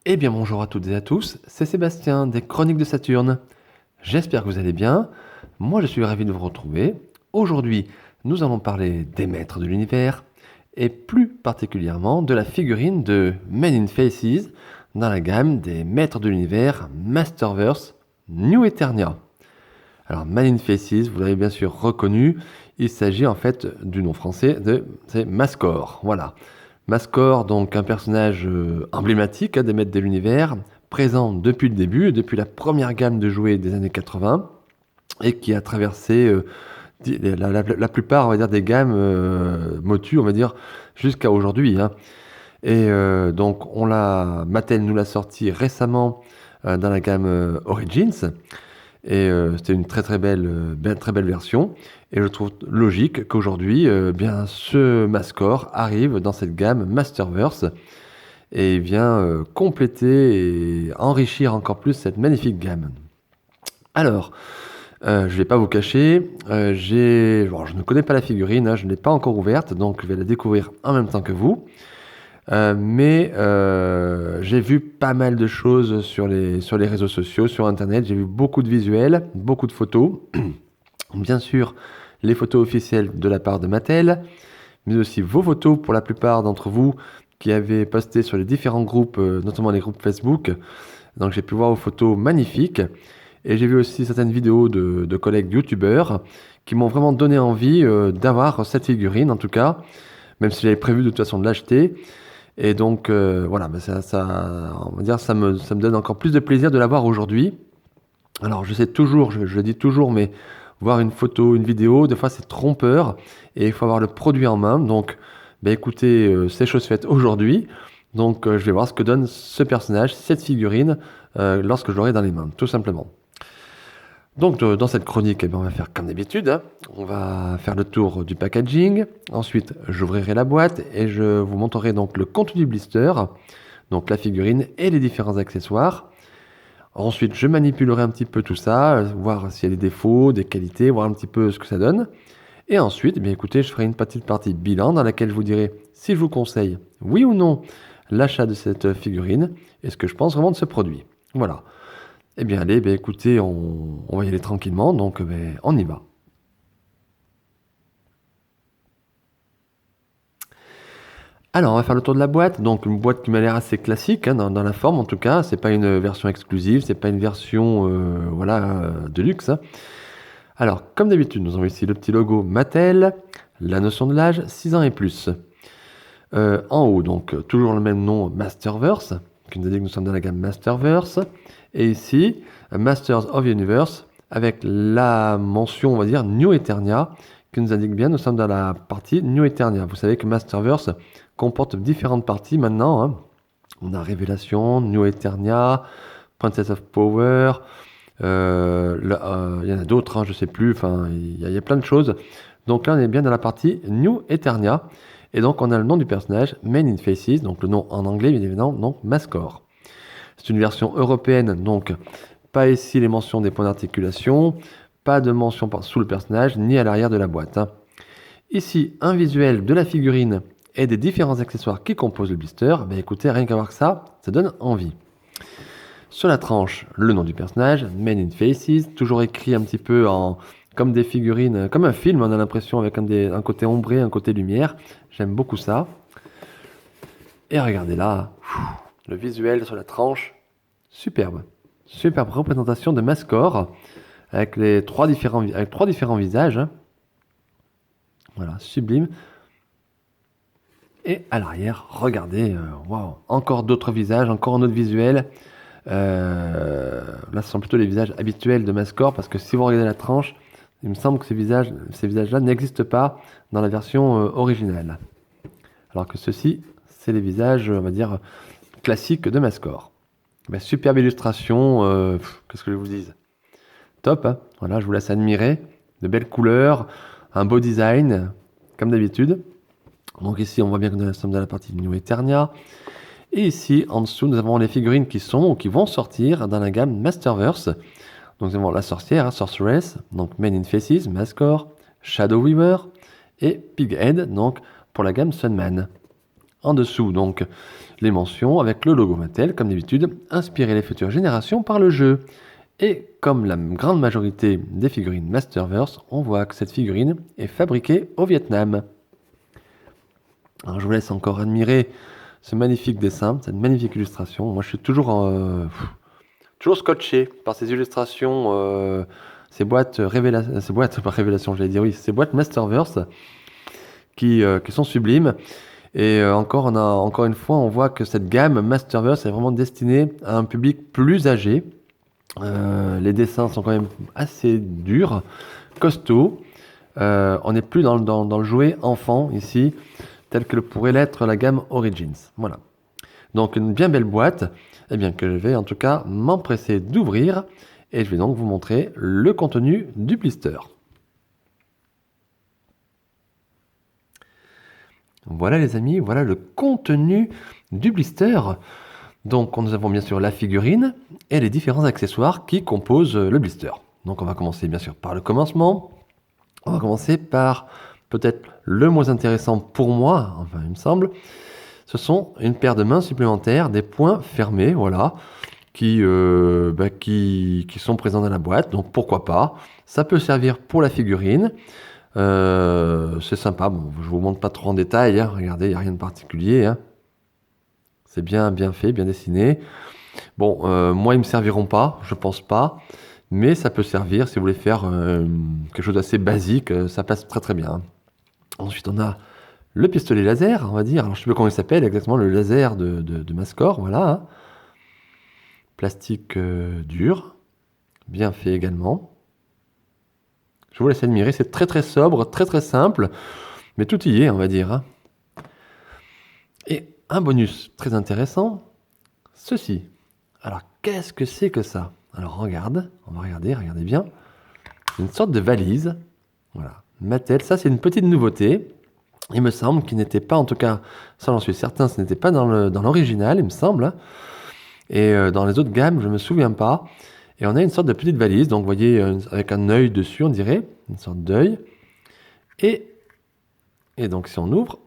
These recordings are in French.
Eh bien bonjour à toutes et à tous, c'est Sébastien des Chroniques de Saturne. J'espère que vous allez bien. Moi je suis ravi de vous retrouver. Aujourd'hui, nous allons parler des maîtres de l'univers et plus particulièrement de la figurine de Men in Faces dans la gamme des maîtres de l'univers Masterverse New Eternia. Alors Men in Faces, vous l'avez bien sûr reconnu, il s'agit en fait du nom français c'est Mascor. Voilà. Mascor, donc un personnage emblématique des maîtres de l'univers, présent depuis le début, depuis la première gamme de jouets des années 80, et qui a traversé la plupart, on va dire, des gammes Motu, on va dire, jusqu'à aujourd'hui, hein. Et donc, Mattel nous l'a sorti récemment dans la gamme Origins, et c'était une très belle version. Et je trouve logique qu'aujourd'hui, bien, ce Mascor arrive dans cette gamme Masterverse et vient compléter et enrichir encore plus cette magnifique gamme. Alors, je ne vais pas vous cacher, bon, je ne connais pas la figurine, hein, je ne l'ai pas encore ouverte, donc je vais la découvrir en même temps que vous. Mais j'ai vu pas mal de choses sur les réseaux sociaux, sur Internet. J'ai vu beaucoup de visuels, beaucoup de photos. Bien sûr, les photos officielles de la part de Mattel, mais aussi vos photos pour la plupart d'entre vous qui avez posté sur les différents groupes, notamment les groupes Facebook. Donc j'ai pu voir vos photos magnifiques. Et j'ai vu aussi certaines vidéos de collègues youtubeurs qui m'ont vraiment donné envie d'avoir cette figurine, en tout cas, même si j'avais prévu de toute façon de l'acheter. Et donc voilà, bah, on va dire, ça me donne encore plus de plaisir de l'avoir aujourd'hui. Alors je sais toujours, je le dis toujours, mais voir une photo, une vidéo, des fois c'est trompeur et il faut avoir le produit en main. Donc bah, écoutez, c'est chose faite aujourd'hui. Donc je vais voir ce que donne ce personnage, cette figurine, lorsque je l'aurai dans les mains, tout simplement. Donc dans cette chronique, eh ben, on va faire comme d'habitude, hein. On va faire le tour du packaging. Ensuite, j'ouvrirai la boîte et je vous montrerai donc le contenu du blister, donc la figurine et les différents accessoires. Ensuite, je manipulerai un petit peu tout ça, voir s'il y a des défauts, des qualités, voir un petit peu ce que ça donne. Et ensuite, eh bien écoutez, je ferai une petite partie bilan dans laquelle je vous dirai si je vous conseille, oui ou non, l'achat de cette figurine et ce que je pense vraiment de ce produit. Voilà. Eh bien allez, ben, écoutez, on va y aller tranquillement, donc ben, on y va. Alors, on va faire le tour de la boîte. Donc, une boîte qui m'a l'air assez classique, hein, dans la forme en tout cas. C'est pas une version exclusive, c'est pas une version voilà, de luxe, hein. Alors, comme d'habitude, nous avons ici le petit logo Mattel, la notion de l'âge, 6 ans et plus. En haut, donc, toujours le même nom, Masterverse, qui nous a dit que nous sommes dans la gamme Masterverse. Et ici, Masters of Universe, avec la mention, on va dire, New Eternia, qui nous indique bien, nous sommes dans la partie New Eternia. Vous savez que Masterverse comporte différentes parties maintenant, hein. On a Révélation, New Eternia, Princess of Power, il y en a d'autres, hein, je sais plus, enfin, il y a plein de choses. Donc là, on est bien dans la partie New Eternia. Et donc, on a le nom du personnage, Men in Faces, donc le nom en anglais, bien évidemment, donc Mascor. C'est une version européenne, donc pas ici les mentions des points d'articulation, pas de mention sous le personnage, ni à l'arrière de la boîte, hein. Ici, un visuel de la figurine et des différents accessoires qui composent le blister. Ben écoutez, rien qu'à voir que ça donne envie. Sur la tranche, le nom du personnage, Men in Faces, toujours écrit un petit peu comme des figurines, comme un film, on a l'impression, avec un côté ombré, un côté lumière. J'aime beaucoup ça. Et regardez là, le visuel sur la tranche, superbe. Superbe représentation de Mascor, avec trois différents visages, hein. Voilà, sublime. Et à l'arrière, regardez, waouh, encore d'autres visages, encore un autre visuel. Là, ce sont plutôt les visages habituels de Mascor, parce que si vous regardez la tranche, il me semble que ces visages-là n'existent pas dans la version originale. Alors que ceux-ci, c'est les visages, on va dire, classiques de Mascor. Ben, superbe illustration, qu'est-ce que je vous dise? Top, hein. Voilà, je vous laisse admirer. De belles couleurs, un beau design, comme d'habitude. Donc ici, on voit bien que nous sommes dans la partie New Eternia. Et ici, en dessous, nous avons les figurines qui sont ou qui vont sortir dans la gamme Masterverse. Donc nous avons la sorcière, hein, Sorceress, donc Men in Faces, Mascor, Shadow Weaver et Pighead, donc pour la gamme Sunman. En dessous, donc, les mentions avec le logo Mattel, comme d'habitude, inspirer les futures générations par le jeu. Et comme la grande majorité des figurines Masterverse, on voit que cette figurine est fabriquée au Vietnam. Alors je vous laisse encore admirer ce magnifique dessin, cette magnifique illustration. Moi je suis toujours scotché par ces illustrations, ces boîtes pas révélation, j'allais dire oui, ces boîtes Masterverse qui sont sublimes. Et encore une fois, on voit que cette gamme Masterverse est vraiment destinée à un public plus âgé. Les dessins sont quand même assez durs, costauds. On n'est plus dans le jouet enfant ici, tel que pourrait l'être la gamme Origins. Voilà. Donc une bien belle boîte, eh bien, que je vais en tout cas m'empresser d'ouvrir. Et je vais donc vous montrer le contenu du blister. Voilà les amis, voilà le contenu du blister. Donc nous avons bien sûr la figurine et les différents accessoires qui composent le blister. Donc on va commencer bien sûr par le commencement. On va commencer par peut-être le moins intéressant pour moi, enfin il me semble. Ce sont une paire de mains supplémentaires, des poings fermés, voilà, qui sont présents dans la boîte. Donc pourquoi pas. Ça peut servir pour la figurine. C'est sympa. Bon, je vous montre pas trop en détail. Hein. Regardez, il n'y a rien de particulier. Hein. C'est bien fait, bien dessiné. Bon, moi, ils me serviront pas, je pense pas. Mais ça peut servir si vous voulez faire quelque chose d'assez basique. Ça passe très très bien. Ensuite, on a le pistolet laser, on va dire. Alors, je sais pas comment il s'appelle exactement, le laser de Mascor, voilà. Hein. Plastique dur, bien fait également. Je vous laisse admirer, c'est très très sobre, très très simple, mais tout y est, on va dire. Hein. Et un bonus très intéressant, ceci. Alors, qu'est-ce que c'est que ça? Alors, on va regarder bien. C'est une sorte de valise. Voilà, Mattel, ça c'est une petite nouveauté. Il me semble qu'il n'était pas, en tout cas, ça j'en suis certain, ce n'était pas dans l'original, il me semble. Hein. Et dans les autres gammes, je ne me souviens pas. Et on a une sorte de petite valise, donc vous voyez, avec un œil dessus, on dirait, une sorte d'œil. Et donc si on ouvre,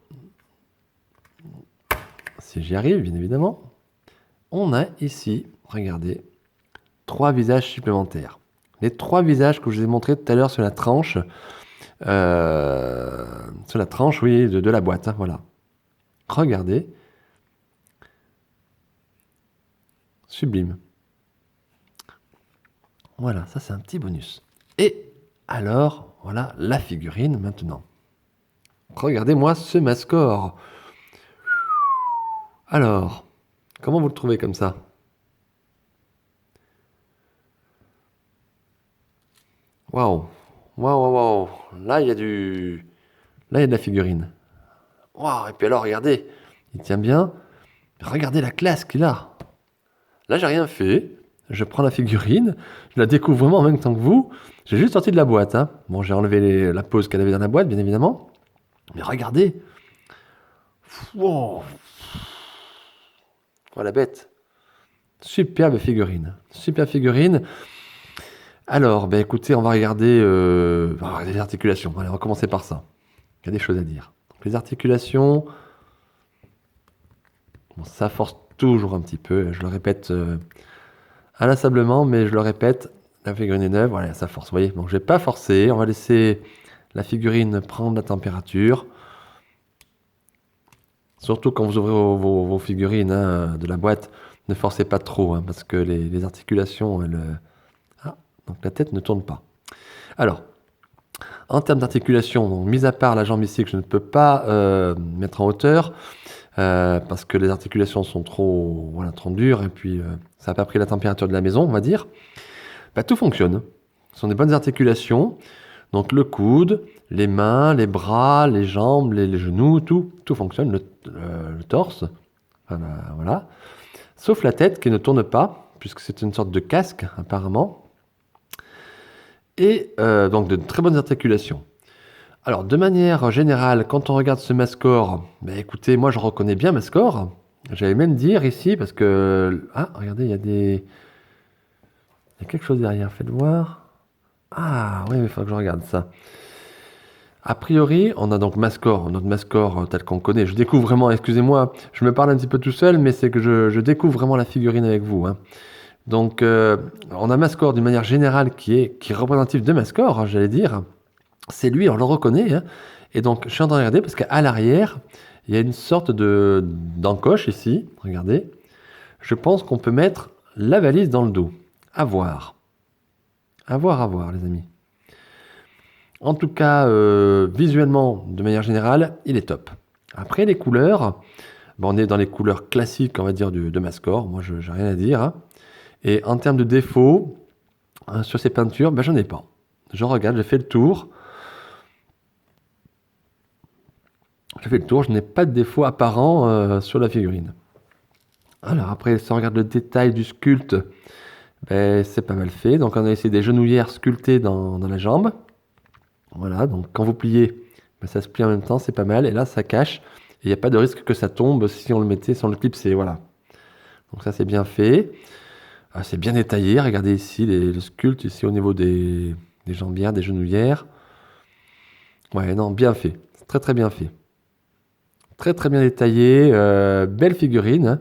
si j'y arrive, bien évidemment, on a ici, regardez, 3 visages supplémentaires. Les 3 visages que je vous ai montrés tout à l'heure sur la tranche, oui, de la boîte, hein, voilà. Regardez. Sublime. Voilà, ça c'est un petit bonus. Et alors, voilà la figurine maintenant. Regardez-moi ce Mascor. Alors, comment vous le trouvez comme ça? Waouh, waouh. Là, il y a de la figurine. Waouh, et puis alors, regardez, il tient bien. Regardez la classe qu'il a. Là, j'ai rien fait. Je prends la figurine, je la découvre vraiment en même temps que vous. J'ai juste sorti de la boîte. Hein. Bon, j'ai enlevé la pose qu'elle avait dans la boîte, bien évidemment. Mais regardez. Wow. Voilà, bête. Superbe figurine. Super figurine. Alors, ben écoutez, on va regarder les articulations. Allez, on va commencer par ça. Il y a des choses à dire. Donc, les articulations, bon, ça force toujours un petit peu. Je le répète inlassablement, mais je le répète, la figurine est neuve, voilà, ça force. Vous voyez, donc je vais pas forcer. On va laisser la figurine prendre la température. Surtout quand vous ouvrez vos figurines hein, de la boîte, ne forcez pas trop, hein, parce que les articulations, donc la tête ne tourne pas. Alors, en termes d'articulation, donc mis à part la jambe ici que je ne peux pas mettre en hauteur, parce que les articulations sont trop dures, et puis ça n'a pas pris la température de la maison, on va dire, bah, tout fonctionne. Ce sont des bonnes articulations, donc le coude, les mains, les bras, les jambes, les genoux, tout fonctionne, le torse, voilà. Sauf la tête qui ne tourne pas, puisque c'est une sorte de casque apparemment. Et donc de très bonnes articulations. Alors de manière générale, quand on regarde ce Mascor, bah, écoutez, moi je reconnais bien Mascor. J'allais même dire ici, parce que... Ah, regardez, il y a quelque chose derrière, faites voir. Ah oui, il faut que je regarde ça. A priori, on a donc Mascor, notre Mascor tel qu'on connaît. Je découvre vraiment, excusez-moi, je me parle un petit peu tout seul, mais c'est que je découvre vraiment la figurine avec vous, hein. Donc, on a Mascor d'une manière générale qui est représentatif de Mascor, hein, j'allais dire. C'est lui, on le reconnaît, hein. Et donc, je suis en train de regarder parce qu'à l'arrière, il y a une sorte d'encoche ici. Regardez. Je pense qu'on peut mettre la valise dans le dos. À voir. À voir, les amis. En tout cas, visuellement, de manière générale, il est top. Après, les couleurs, on est dans les couleurs classiques, on va dire, de Mascor. Moi, je n'ai rien à dire, hein. Et en termes de défauts, sur ces peintures, j'en ai pas. Je regarde, j'ai fait le tour. Je n'ai pas de défaut apparent sur la figurine. Alors après, si on regarde le détail du sculpte, c'est pas mal fait. Donc on a ici des genouillères sculptées dans la jambe. Voilà, donc quand vous pliez, ça se plie en même temps, c'est pas mal. Et là, ça cache. Et il n'y a pas de risque que ça tombe si on le mettait sans le clipser. Voilà. Donc ça, c'est bien fait. C'est bien détaillé. Regardez ici le sculpte, ici au niveau des jambières, des genouillères. Ouais, non, bien fait. Très très bien fait. Très très bien détaillé. Belle figurine, hein.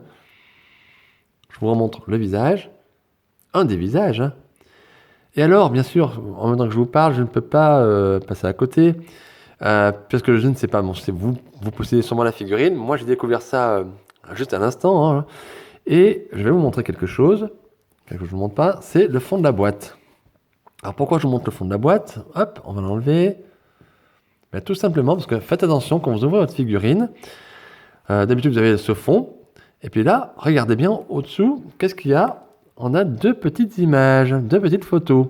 Je vous remontre le visage. Un des visages, hein. Et alors, bien sûr, en même temps que je vous parle, je ne peux pas passer à côté. Parce que je ne sais pas, bon, vous possédez sûrement la figurine. Moi, j'ai découvert ça juste à l'instant, hein. Et je vais vous montrer quelque chose que je ne vous montre pas. C'est le fond de la boîte. Alors, pourquoi je vous montre le fond de la boîte? Hop, on va l'enlever. Tout simplement parce que faites attention quand vous ouvrez votre figurine. D'habitude, vous avez ce fond. Et puis là, regardez bien au-dessous, qu'est-ce qu'il y a? On a deux petites images, deux petites photos.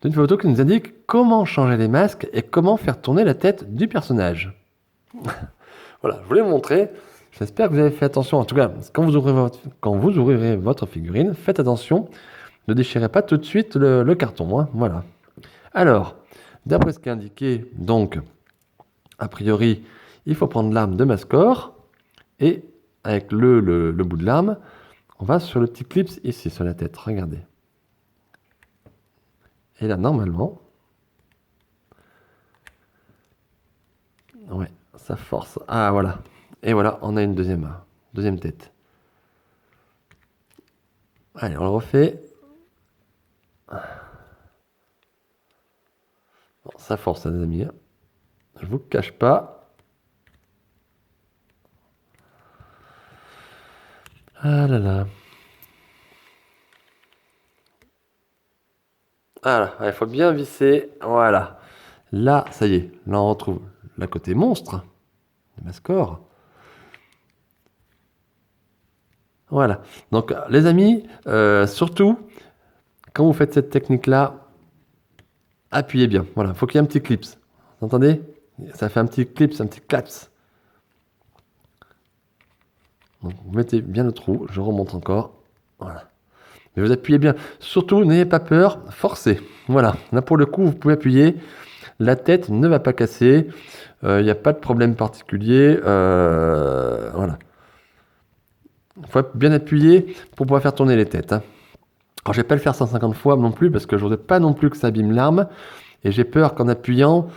Deux photos qui nous indiquent comment changer les masques et comment faire tourner la tête du personnage. Voilà, je voulais vous montrer. J'espère que vous avez fait attention. En tout cas, quand vous ouvrirez votre figurine, faites attention. Ne déchirez pas tout de suite le carton, hein. Voilà. Alors, d'après ce qui est indiqué, donc, a priori, il faut prendre l'arme de Mascor et avec le bout de l'arme, on va sur le petit clip ici, sur la tête. Regardez. Et là, normalement, ouais, ça force. Ah, voilà. Et voilà, on a une deuxième tête. Allez, on le refait. Bon, ça force, les amis. Je vous cache pas. Ah là là. Voilà, il faut bien visser. Voilà. Là, ça y est. Là, on retrouve la côté monstre de Mascor. Voilà. Donc, les amis, surtout, quand vous faites cette technique-là, appuyez bien. Voilà. Il faut qu'il y ait un petit clips. Vous entendez? Ça fait un petit clips, un petit claps. Donc, vous mettez bien le trou. Je remonte encore. Voilà. Mais vous appuyez bien. Surtout, n'ayez pas peur. Forcez. Voilà. Là, pour le coup, vous pouvez appuyer. La tête ne va pas casser. Il n'y a pas de problème particulier. Voilà. Il faut bien appuyer pour pouvoir faire tourner les têtes, hein. Alors, je ne vais pas le faire 150 fois non plus parce que je ne voudrais pas non plus que ça abîme l'arme. Et j'ai peur qu'en appuyant,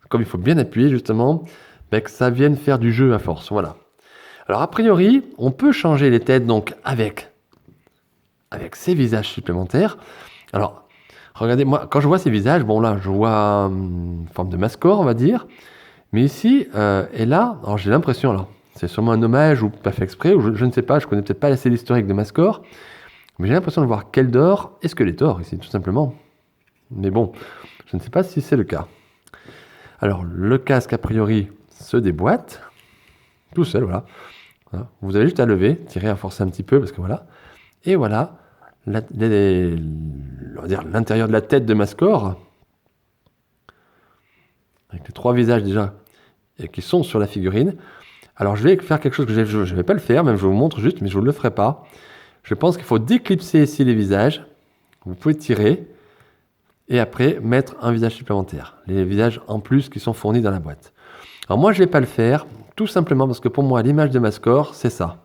comme il faut bien appuyer justement, que ça vienne faire du jeu à force. Voilà. Alors, a priori, on peut changer les têtes donc avec ces visages supplémentaires. Alors, regardez, moi, quand je vois ces visages, bon là, je vois une forme de Mascor, on va dire. Mais ici et là, alors j'ai l'impression, alors, c'est sûrement un hommage ou pas fait exprès, ou je ne sais pas, je connais peut-être pas assez l'historique de Mascor, mais j'ai l'impression de voir Keldor et Skeletor ici, tout simplement. Mais bon, je ne sais pas si c'est le cas. Alors, le casque, a priori, se déboîte, tout seul, voilà. Vous avez juste à lever, tirer, à forcer un petit peu, parce que voilà. Et voilà, on va dire l'intérieur de la tête de Mascor, avec les trois visages déjà et qui sont sur la figurine. Alors je vais faire quelque chose que je ne vais pas le faire, même je vous montre juste, mais je ne le ferai pas. Je pense qu'il faut déclipser ici les visages. Vous pouvez tirer et après mettre un visage supplémentaire. Les visages en plus qui sont fournis dans la boîte. Alors moi je ne vais pas le faire, tout simplement parce que pour moi l'image de Mascor c'est ça.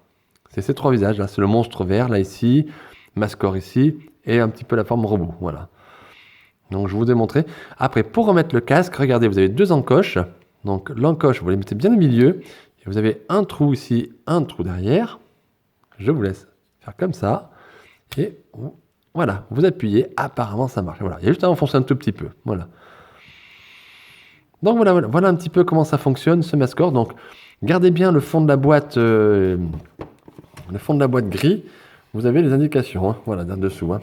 C'est ces trois visages là, c'est le monstre vert là ici, Mascor ici et un petit peu la forme robot, voilà. Donc je vous ai montré. Après pour remettre le casque, regardez, vous avez deux encoches. Donc l'encoche, vous les mettez bien au milieu. Et vous avez un trou ici, un trou derrière. Je vous laisse faire comme ça. Et voilà, vous appuyez. Apparemment, ça marche. Voilà, il y a juste à enfoncer un tout petit peu. Voilà. Donc voilà un petit peu comment ça fonctionne, ce Mascore. Donc gardez bien le fond de la boîte, gris. Vous avez les indications, hein. Voilà, dessous, hein.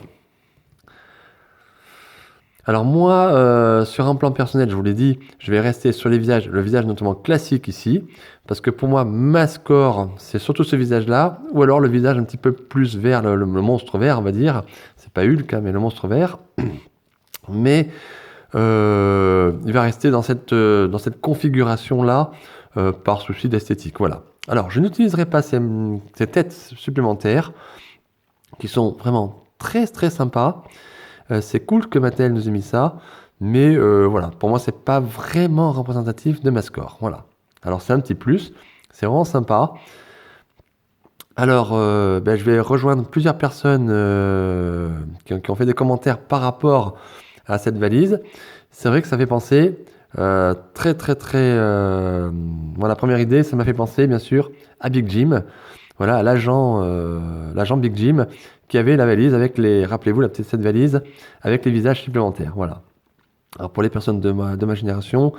Alors moi, sur un plan personnel, je vous l'ai dit, je vais rester sur les visages, le visage notamment classique ici, parce que pour moi, ma score, c'est surtout ce visage-là, ou alors le visage un petit peu plus vert, le monstre vert, on va dire. C'est pas Hulk, hein, mais le monstre vert. Mais il va rester dans cette configuration-là, par souci d'esthétique. Voilà. Alors, je n'utiliserai pas ces têtes supplémentaires, qui sont vraiment très très sympas. C'est cool que Mattel nous ait mis ça, mais voilà, pour moi, c'est pas vraiment représentatif de ma score. Voilà. Alors, c'est un petit plus, c'est vraiment sympa. Alors, je vais rejoindre plusieurs personnes qui ont fait des commentaires par rapport à cette valise. C'est vrai que ça fait penser très très très. La première idée, ça m'a fait penser bien sûr à Big Jim. Voilà, à l'agent Big Jim qui avait la valise avec rappelez-vous cette valise avec les visages supplémentaires. Voilà. Alors pour les personnes de ma génération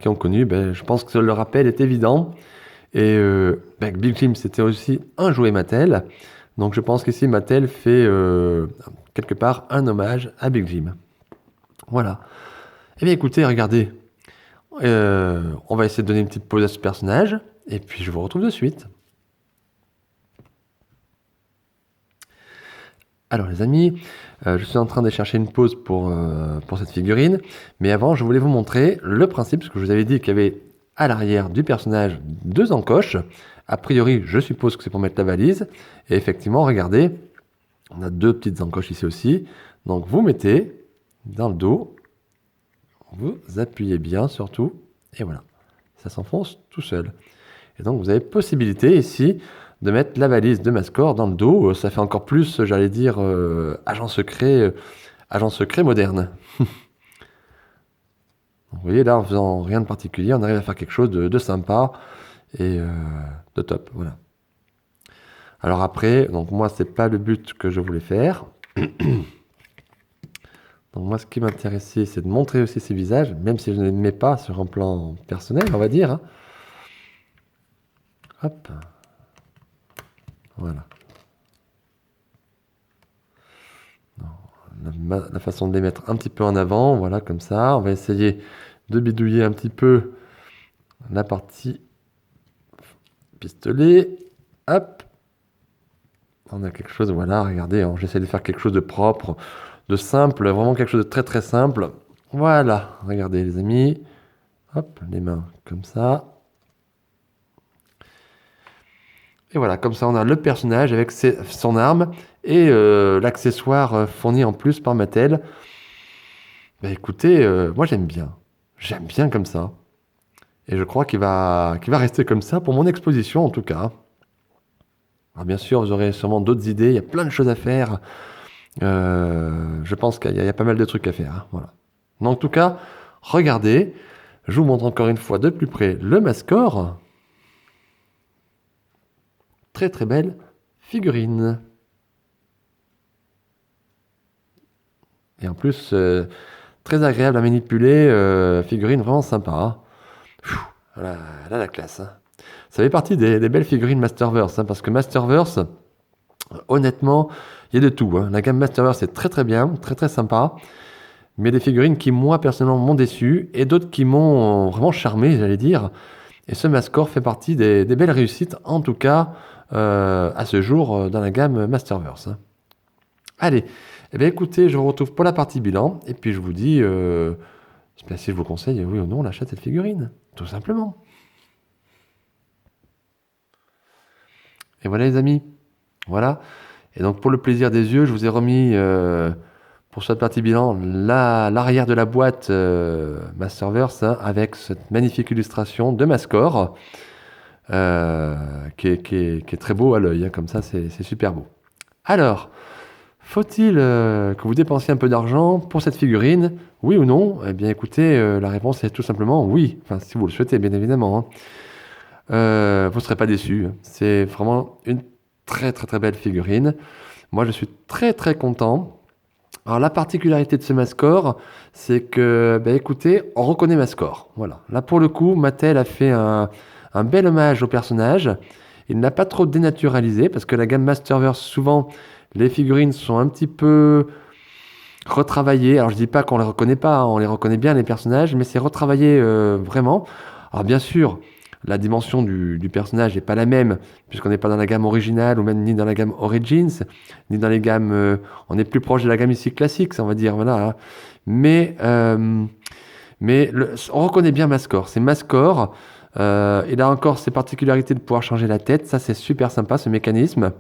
qui ont connu, je pense que le rappel est évident. Et Big Jim, c'était aussi un jouet Mattel. Donc je pense qu'ici Mattel fait quelque part un hommage à Big Jim. Voilà. Eh bien écoutez, regardez. On va essayer de donner une petite pause à ce personnage. Et puis je vous retrouve de suite. Alors les amis, je suis en train de chercher une pause pour cette figurine. Mais avant, je voulais vous montrer le principe, parce que je vous avais dit qu'il y avait à l'arrière du personnage 2 encoches. A priori, je suppose que c'est pour mettre la valise. Et effectivement, regardez, on a 2 petites encoches ici aussi. Donc vous mettez dans le dos, vous appuyez bien surtout, et voilà, ça s'enfonce tout seul. Et donc vous avez possibilité ici de mettre la valise de Mascore dans le dos. Ça fait encore plus, j'allais dire, agent secret moderne. Vous voyez, là, en faisant rien de particulier, on arrive à faire quelque chose de sympa et de top. Voilà. Alors après, donc moi, c'est pas le but que je voulais faire. Donc moi, ce qui m'intéressait, c'est de montrer aussi ces visages, même si je ne les mets pas sur un plan personnel, on va dire, hein. Hop. Voilà. La façon de les mettre un petit peu en avant, voilà, comme ça. On va essayer de bidouiller un petit peu la partie pistolet. Hop. On a quelque chose, voilà, regardez, hein, j'essaie de faire quelque chose de propre, de simple, vraiment quelque chose de très très simple. Voilà, regardez les amis. Hop, les mains comme ça. Et voilà, comme ça on a le personnage avec son arme et l'accessoire fourni en plus par Mattel. Écoutez, moi j'aime bien. J'aime bien comme ça. Et je crois qu'il va rester comme ça pour mon exposition en tout cas. Alors bien sûr, vous aurez sûrement d'autres idées, il y a plein de choses à faire. Je pense qu'il y a pas mal de trucs à faire, hein, voilà. Mais en tout cas, regardez, je vous montre encore une fois de plus près le Mascore. Très très belle figurine. Et en plus, très agréable à manipuler, figurine vraiment sympa, hein. Voilà, là la classe, hein. Ça fait partie des belles figurines Masterverse, hein, parce que Masterverse, honnêtement, il y a de tout, hein. La gamme Masterverse est très très bien, très très sympa. Mais il y a des figurines qui, moi, personnellement, m'ont déçu, et d'autres qui m'ont vraiment charmé, j'allais dire. Et ce Mascore fait partie des belles réussites, en tout cas, à ce jour, dans la gamme Masterverse, hein. Allez, eh bien, écoutez, je vous retrouve pour la partie bilan, et puis je vous dis si je vous conseille, oui ou non, l'achat de cette figurine, tout simplement. Et voilà les amis, voilà. Et donc pour le plaisir des yeux, je vous ai remis pour cette partie bilan l'arrière de la boîte Masterverse, hein, avec cette magnifique illustration de Mascore qui est très beau à l'œil, hein, comme ça c'est super beau. Alors, Faut-il que vous dépensiez un peu d'argent pour cette figurine? Oui ou non? Eh bien écoutez, la réponse est tout simplement oui. Enfin, si vous le souhaitez, bien évidemment, hein. Vous ne serez pas déçus. C'est vraiment une très très très belle figurine. Moi, je suis très très content. Alors la particularité de ce Mascore, c'est que, bah, écoutez, on reconnaît Mascore. Voilà. Là pour le coup, Mattel a fait un bel hommage au personnage. Il n'a pas trop dénaturalisé parce que la gamme Masterverse, souvent, les figurines sont un petit peu retravaillées. Alors je dis pas qu'on les reconnaît pas, hein, on les reconnaît bien les personnages, mais c'est retravaillé vraiment. Alors bien sûr, la dimension du personnage n'est pas la même, puisqu'on n'est pas dans la gamme originale, ou même ni dans la gamme Origins, ni dans les gammes... on est plus proche de la gamme ici classique, on va dire, voilà, hein. Mais, on reconnaît bien Mascore. C'est Mascore. Il a encore ses particularités de pouvoir changer la tête. Ça, c'est super sympa, ce mécanisme.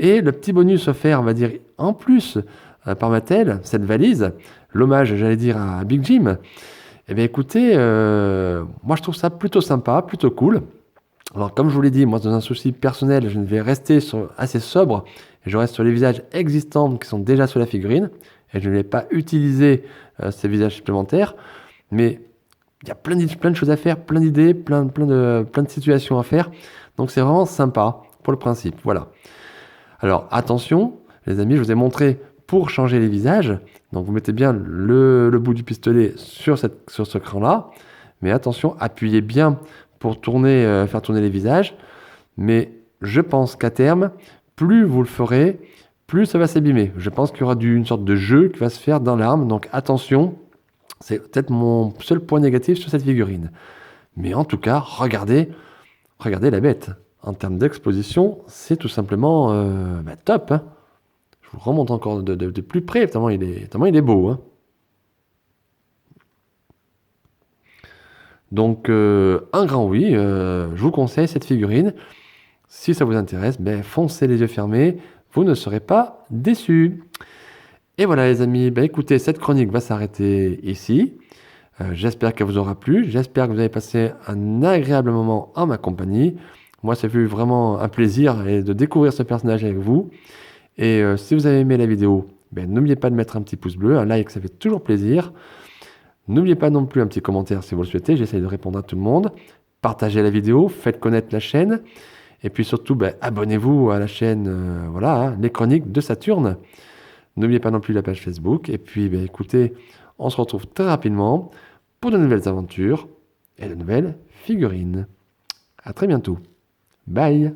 Et le petit bonus offert, on va dire, en plus, par Mattel, cette valise, l'hommage, j'allais dire, à Big Jim. Eh bien, écoutez, moi, je trouve ça plutôt sympa, plutôt cool. Alors, comme je vous l'ai dit, moi, dans un souci personnel, je ne vais rester assez sobre. Et je reste sur les visages existants qui sont déjà sur la figurine. Et je ne vais pas utiliser ces visages supplémentaires. Mais il y a plein de choses à faire, plein d'idées, plein de situations à faire. Donc, c'est vraiment sympa pour le principe. Voilà. Alors, attention, les amis, je vous ai montré pour changer les visages. Donc, vous mettez bien le bout du pistolet sur ce cran-là. Mais attention, appuyez bien pour faire tourner les visages. Mais je pense qu'à terme, plus vous le ferez, plus ça va s'abîmer. Je pense qu'il y aura une sorte de jeu qui va se faire dans l'arme. Donc, attention, c'est peut-être mon seul point négatif sur cette figurine. Mais en tout cas, regardez la bête. En termes d'exposition, c'est tout simplement top, hein. Je vous remonte encore de plus près, tellement il est beau, hein. Donc, un grand oui, je vous conseille cette figurine. Si ça vous intéresse, ben, foncez les yeux fermés, vous ne serez pas déçus. Et voilà les amis, ben, écoutez, cette chronique va s'arrêter ici. J'espère qu'elle vous aura plu, j'espère que vous avez passé un agréable moment en ma compagnie. Moi, ça fait vraiment un plaisir de découvrir ce personnage avec vous. Et si vous avez aimé la vidéo, ben, n'oubliez pas de mettre un petit pouce bleu, un like, ça fait toujours plaisir. N'oubliez pas non plus un petit commentaire si vous le souhaitez, j'essaie de répondre à tout le monde. Partagez la vidéo, faites connaître la chaîne. Et puis surtout, ben, abonnez-vous à la chaîne, voilà, hein, les chroniques de Saturne. N'oubliez pas non plus la page Facebook. Et puis, ben, écoutez, on se retrouve très rapidement pour de nouvelles aventures et de nouvelles figurines. À très bientôt. Bye!